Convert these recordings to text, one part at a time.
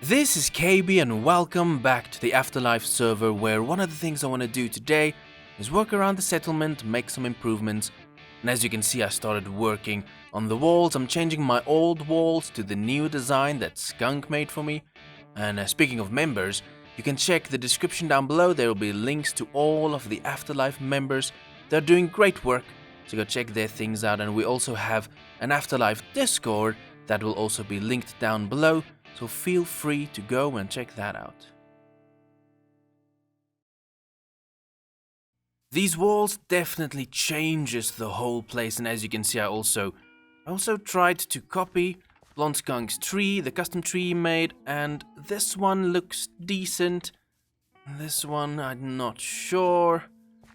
This is KB and welcome back to the Afterlife server, where one of the things I want to do today is work around the settlement, make some improvements. And as you can see, I started working on the walls. I'm changing my old walls to the new design that Skunk made for me. And speaking of members, you can check the description down below. There will be links to all of the Afterlife members. They're doing great work, so go check their things out. And we also have an Afterlife Discord that will also be linked down below, so feel free to go and check that out. These walls definitely changes the whole place, and as you can see, I also tried to copy Blonde Skunk's tree, the custom tree he made, and this one looks decent. This one, I'm not sure.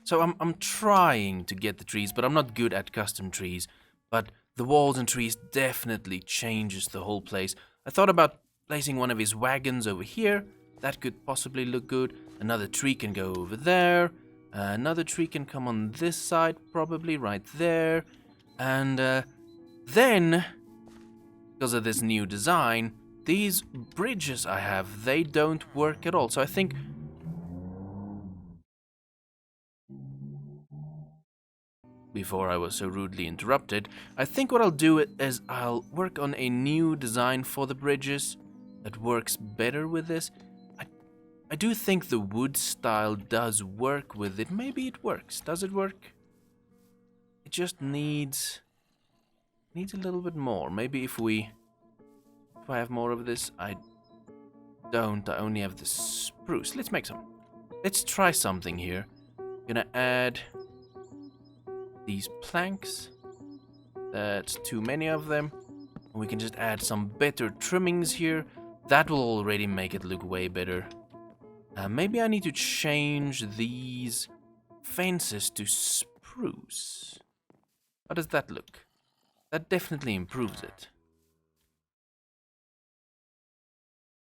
So I'm trying to get the trees, but I'm not good at custom trees. But the walls and trees definitely changes the whole place. I thought about placing one of his wagons over here. That could possibly look good. Another tree can go over there. Another tree can come on this side, probably right there. And then, because of this new design, these bridges I have, they don't work at all. So I think... Before I was so rudely interrupted, I think what I'll do is I'll work on a new design for the bridges that works better with this. I do think the wood style does work with it. Maybe it works. Does it work? It just needs a little bit more. Maybe if I have more of this. I don't. I only have the spruce. Let's make some. Let's try something here. Gonna add these planks. That's too many of them. And we can just add some better trimmings here. That will already make it look way better. Maybe I need to change these fences to spruce. How does that look? That definitely improves it.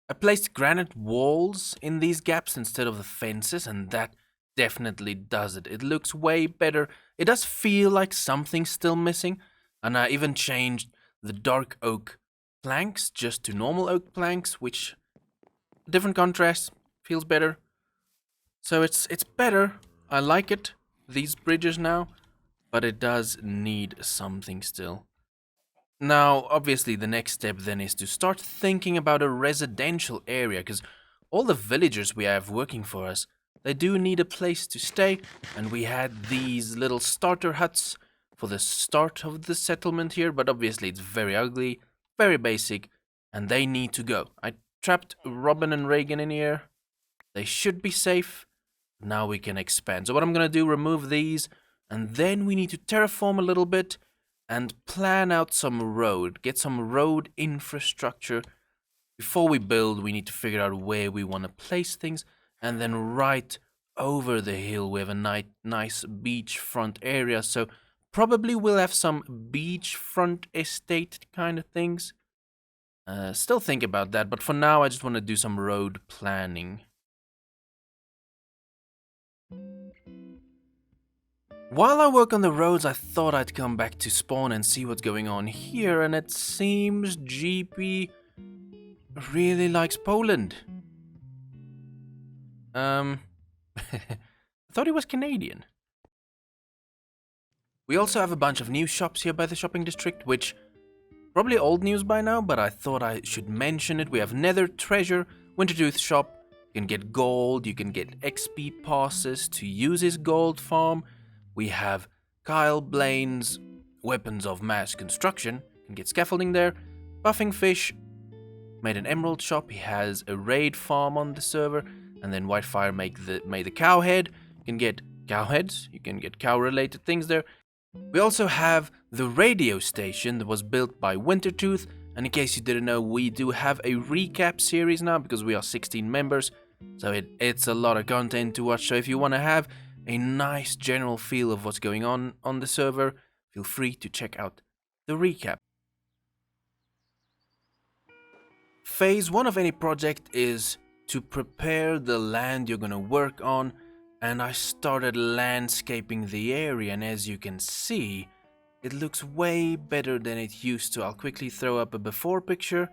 I placed granite walls in these gaps instead of the fences, and that definitely does it. It looks way better. It does feel like something's still missing, and I even changed the dark oak planks just to normal oak planks, which different contrast, feels better. So it's better. I like it, these bridges now, but it does need something still. Now, obviously, the next step then is to start thinking about a residential area, because all the villagers we have working for us, they do need a place to stay, and we had these little starter huts for the start of the settlement here, but obviously it's very ugly, very basic, and they need to go. I trapped Robin and Reagan in here. They should be safe. Now we can expand. So what I'm going to do, remove these, and then we need to terraform a little bit and plan out some road, get some road infrastructure. Before we build, we need to figure out where we want to place things, and then right over the hill we have a nice beachfront area, so probably we'll have some beachfront estate kind of things. Still think about that, but for now I just want to do some road planning. While I work on the roads, I thought I'd come back to spawn and see what's going on here, and it seems GP really likes Poland. I thought he was Canadian. We also have a bunch of new shops here by the shopping district, which probably old news by now, but I thought I should mention it. We have Nether Treasure, Wintertooth shop. You can get gold, you can get XP passes to use his gold farm. We have Kyle Blaine's Weapons of Mass Construction. You can get scaffolding there. Buffing Fish made an emerald shop. He has a raid farm on the server. And then Whitefire made the cow head. You can get cow heads. You can get cow related things there. We also have the radio station that was built by Wintertooth. And in case you didn't know, we do have a recap series now because we are 16 members. So it's a lot of content to watch. So if you want to have a nice general feel of what's going on the server, feel free to check out the recap. Phase 1 of any project is to prepare the land you're going to work on, and I started landscaping the area, and as you can see, it looks way better than it used to. I'll quickly throw up a before picture.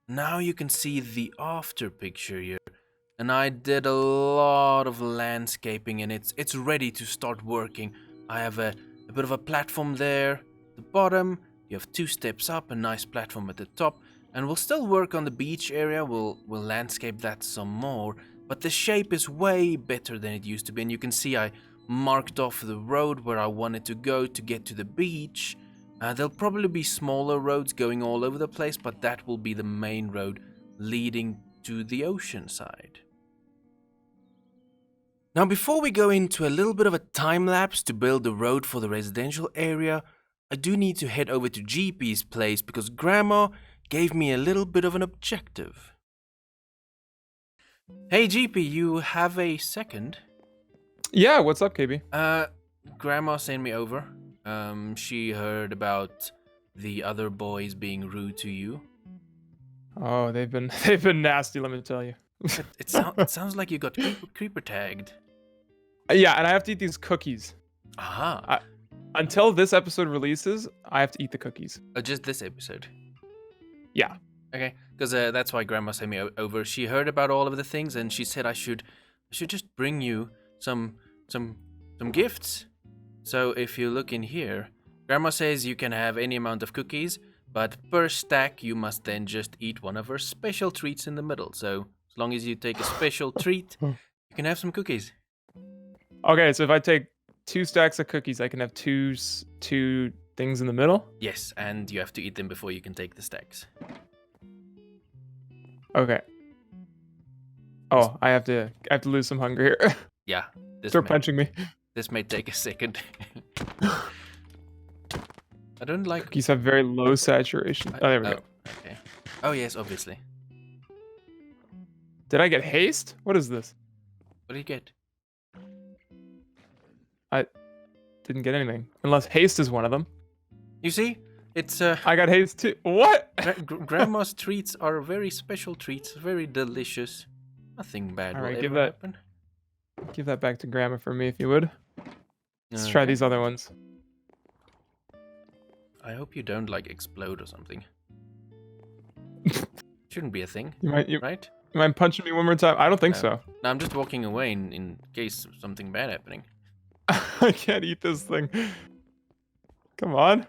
Now you can see the after picture here. And I did a lot of landscaping and it's ready to start working. I have a bit of a platform there at the bottom. You have 2 steps up, a nice platform at the top, and we'll still work on the beach area. We'll landscape that some more, but the shape is way better than it used to be. And you can see I marked off the road where I wanted to go to get to the beach. There'll probably be smaller roads going all over the place, but that will be the main road leading to the ocean side. Now, before we go into a little bit of a time lapse to build the road for the residential area, I do need to head over to GP's place because Grandma gave me a little bit of an objective. Hey GP, you have a second? Yeah, what's up, KB? Grandma sent me over. She heard about the other boys being rude to you. Oh, they've been nasty, let me tell you. It sounds like you got creeper tagged. Yeah, and I have to eat these cookies. Aha. Until this episode releases, I have to eat the cookies. Just this episode? Yeah. Okay, because that's why Grandma sent me over. She heard about all of the things, and she said I should just bring you some gifts. So if you look in here, Grandma says you can have any amount of cookies, but per stack you must then just eat one of her special treats in the middle. So as long as you take a special treat, you can have some cookies. Okay, so if I take 2 stacks of cookies, I can have two things in the middle? Yes, and you have to eat them before you can take the stacks. Okay. Oh, I have to lose some hunger here. Yeah. Start punching me. This may take a second. I don't like... Cookies have very low saturation. Oh, there we go. Okay. Oh, yes, obviously. Did I get haste? What is this? What do you get? I didn't get anything. Unless haste is one of them. You see? It's I got haste too. What? Grandma's treats are very special treats, very delicious. Nothing bad will ever happen. Give that back to Grandma for me if you would. Let's try these other ones. I hope you don't like explode or something. Shouldn't be a thing, right? You mind punching me one more time? I don't think so. No, I'm just walking away in case something bad happening. I can't eat this thing. Come on.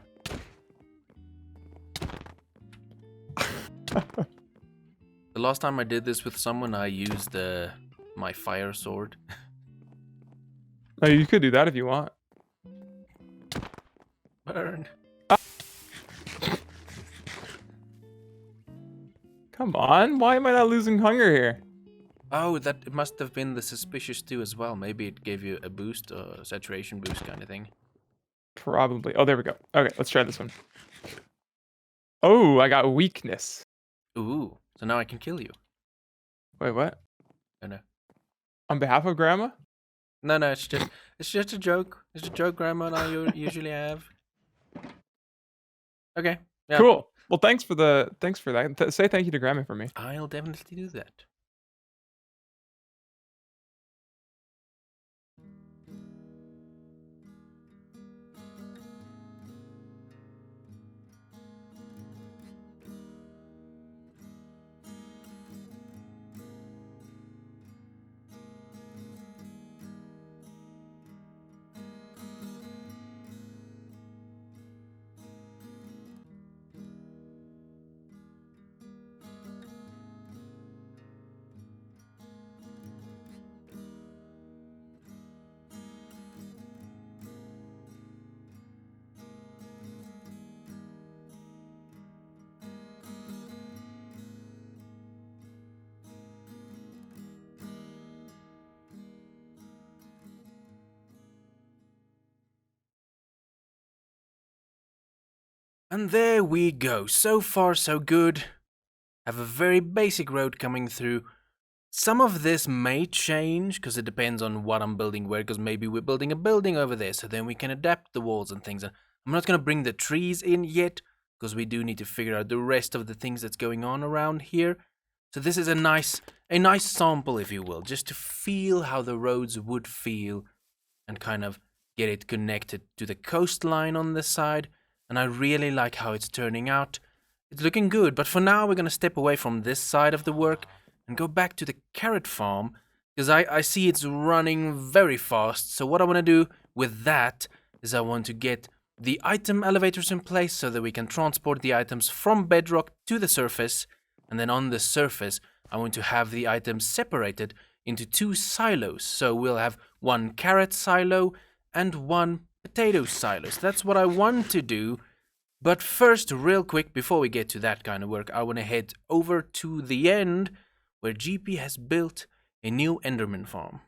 The last time I did this with someone, I used my fire sword. Oh, you could do that if you want. Burn. Come on, why am I not losing hunger here? Oh, it must have been the suspicious 2 as well. Maybe it gave you a boost, or a saturation boost kind of thing. Probably. Oh, there we go. Okay, let's try this one. Oh, I got weakness. Ooh, so now I can kill you. Wait, what? Oh no. On behalf of Grandma? No, it's just a joke. It's a joke Grandma and I usually have. Okay. Yeah. Cool. Well, thanks for that. Say thank you to Grandma for me. I'll definitely do that. And there we go. So far, so good. Have a very basic road coming through. Some of this may change, because it depends on what I'm building where, because maybe we're building a building over there, so then we can adapt the walls and things. And I'm not going to bring the trees in yet, because we do need to figure out the rest of the things that's going on around here. So this is a nice sample, if you will, just to feel how the roads would feel, and kind of get it connected to the coastline on this side. And I really like how it's turning out. It's looking good, but for now we're gonna step away from this side of the work and go back to the carrot farm, because I see it's running very fast. So what I want to do with that is I want to get the item elevators in place so that we can transport the items from bedrock to the surface, and then on the surface I want to have the items separated into 2 silos. So we'll have 1 carrot silo and 1 potato silo. So that's what I want to do. But first, real quick, before we get to that kind of work, I want to head over to the end where GP has built a new Enderman farm.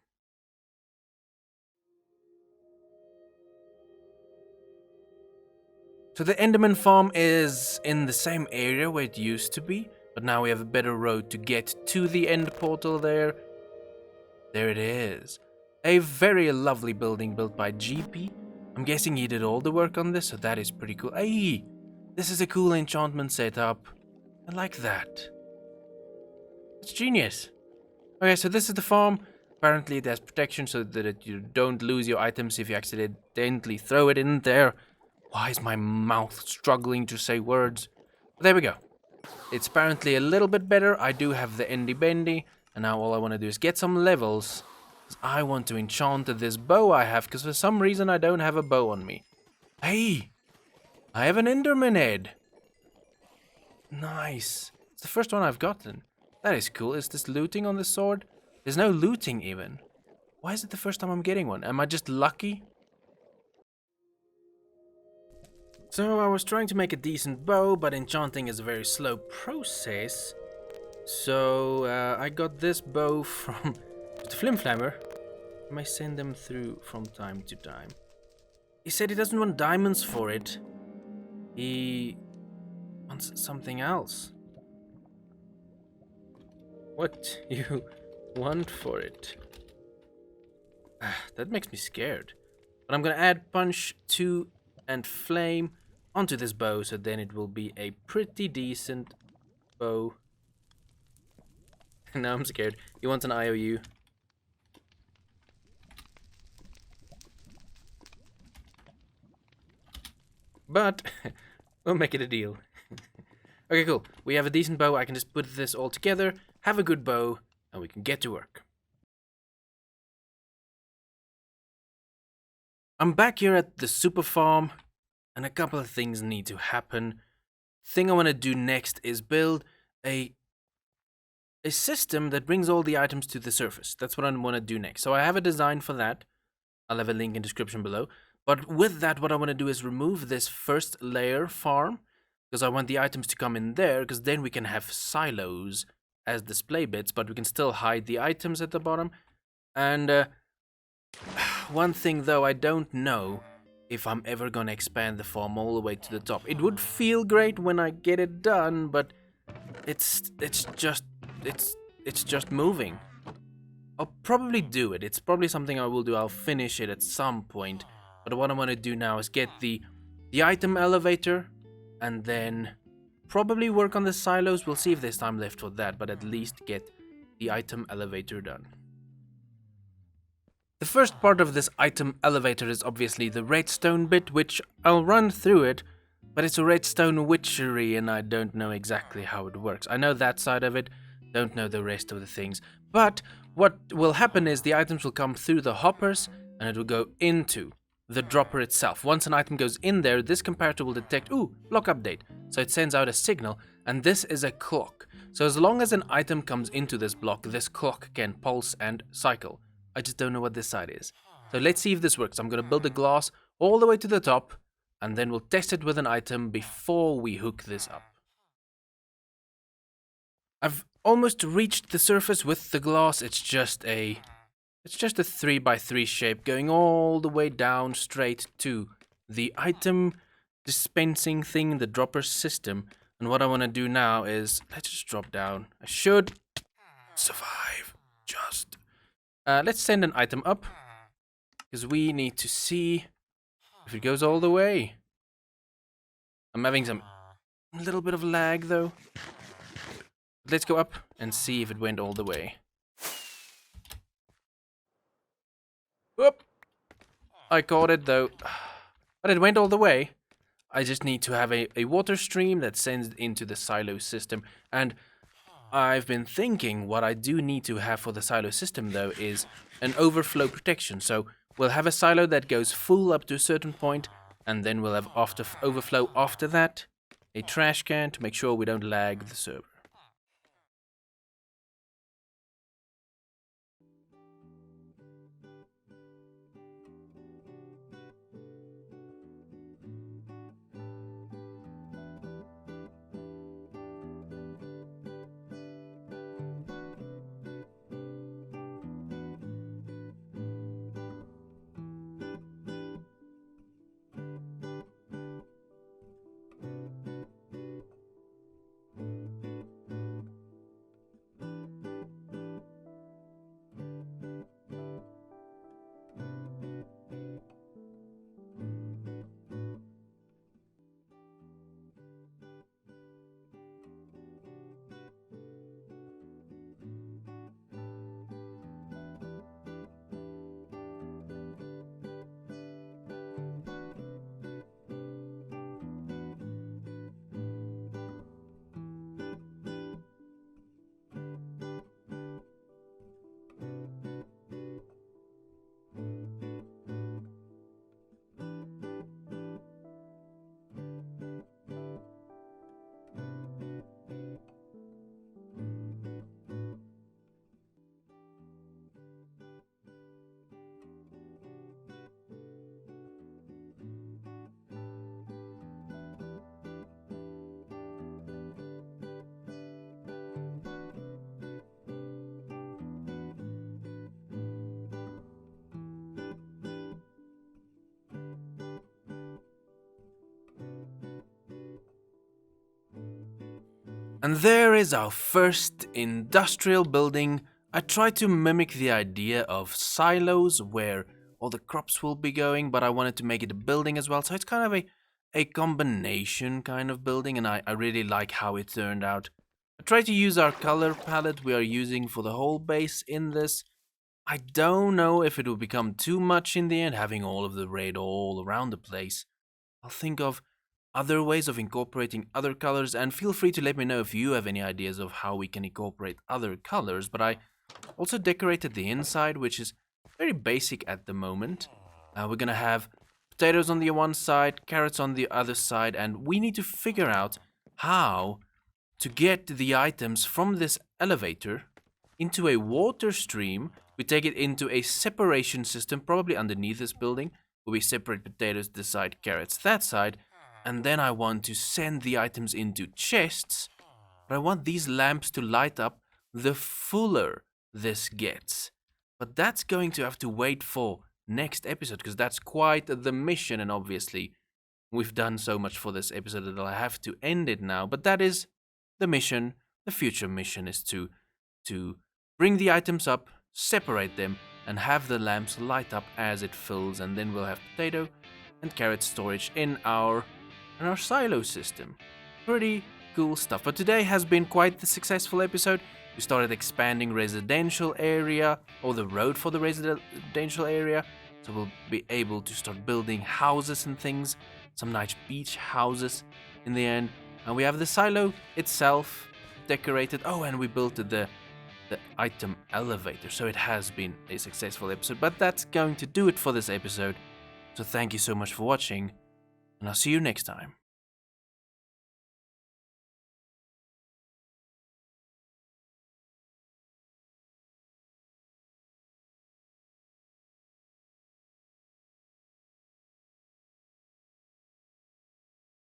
So the Enderman farm is in the same area where it used to be, but now we have a better road to get to the end portal there. There it is. A very lovely building built by GP. I'm guessing he did all the work on this, so that is pretty cool. Hey, this is a cool enchantment setup. I like that. It's genius. Okay, so this is the farm. Apparently it has protection so that you don't lose your items if you accidentally throw it in there. Why is my mouth struggling to say words? But there we go. It's apparently a little bit better. I do have the Endy Bendy, and now all I want to do is get some levels. I want to enchant this bow I have, because for some reason I don't have a bow on me. Hey! I have an Enderman head! Nice. It's the first one I've gotten. That is cool. Is this looting on the sword? There's no looting even. Why is it the first time I'm getting one? Am I just lucky? So I was trying to make a decent bow, but enchanting is a very slow process. So I got this bow from the Flimflammer. I may send them through from time to time. He said he doesn't want diamonds for it. He wants something else. What you want for it? That makes me scared. But I'm gonna add punch 2 and flame onto this bow, so then it will be a pretty decent bow. Now I'm scared. He wants an IOU. But we'll make it a deal. Okay, cool. We have a decent bow. I can just put this all together, have a good bow, and we can get to work. I'm back here at the super farm, and a couple of things need to happen. Thing I want to do next is build a system that brings all the items to the surface. That's what I want to do next. So I have a design for that. I'll have a link in description below. But with that, what I want to do is remove this first layer farm, because I want the items to come in there, because then we can have silos as display bits, but we can still hide the items at the bottom. And one thing though, I don't know if I'm ever gonna expand the farm all the way to the top. It would feel great when I get it done, but it's just moving. I'll probably do it. It's probably something I will do. I'll finish it at some point. But what I want to do now is get the item elevator, and then probably work on the silos. We'll see if there's time left for that, but at least get the item elevator done. The first part of this item elevator is obviously the redstone bit, which I'll run through it, but it's a redstone witchery and I don't know exactly how it works. I know that side of it, don't know the rest of the things. But what will happen is the items will come through the hoppers and it will go into the dropper itself. Once an item goes in there, this comparator will detect, block update. So it sends out a signal, and this is a clock. So as long as an item comes into this block, this clock can pulse and cycle. I just don't know what this side is. So let's see if this works. I'm going to build a glass all the way to the top, and then we'll test it with an item before we hook this up. I've almost reached the surface with the glass. It's just a 3x3 shape going all the way down straight to the item dispensing thing, the dropper system. And what I want to do now is, let's just drop down. I should survive. Just. Let's send an item up, because we need to see if it goes all the way. I'm having a little bit of lag though. Let's go up and see if it went all the way. Whoop! I caught it though. But it went all the way. I just need to have a water stream that sends into the silo system. And I've been thinking what I do need to have for the silo system, though, is an overflow protection. So we'll have a silo that goes full up to a certain point, and then we'll have overflow after that, a trash can to make sure we don't lag the server. And there is our first industrial building. I tried to mimic the idea of silos where all the crops will be going, but I wanted to make it a building as well. So it's kind of a combination kind of building, and I really like how it turned out. I tried to use our color palette we are using for the whole base in this. I don't know if it will become too much in the end, having all of the red all around the place. I'll think of other ways of incorporating other colors, and feel free to let me know if you have any ideas of how we can incorporate other colors. But I also decorated the inside, which is very basic at the moment. We're gonna have potatoes on the one side, carrots on the other side, and we need to figure out how to get the items from this elevator into a water stream. We take it into a separation system, probably underneath this building, where we separate potatoes this side, carrots that side, and then I want to send the items into chests, but I want these lamps to light up the fuller this gets. But that's going to have to wait for next episode, because that's quite the mission, and obviously we've done so much for this episode that I have to end it now. But that is the mission. The future mission is to bring the items up, separate them, and have the lamps light up as it fills, and then we'll have potato and carrot storage in our silo system. Pretty cool stuff. But today has been quite the successful episode. We started expanding residential area, or the road for the residential area, so we'll be able to start building houses and things, some nice beach houses in the end. And we have the silo itself decorated. Oh, and we built the item elevator, so it has been a successful episode. But that's going to do it for this episode. So thank you so much for watching, and I'll see you next time.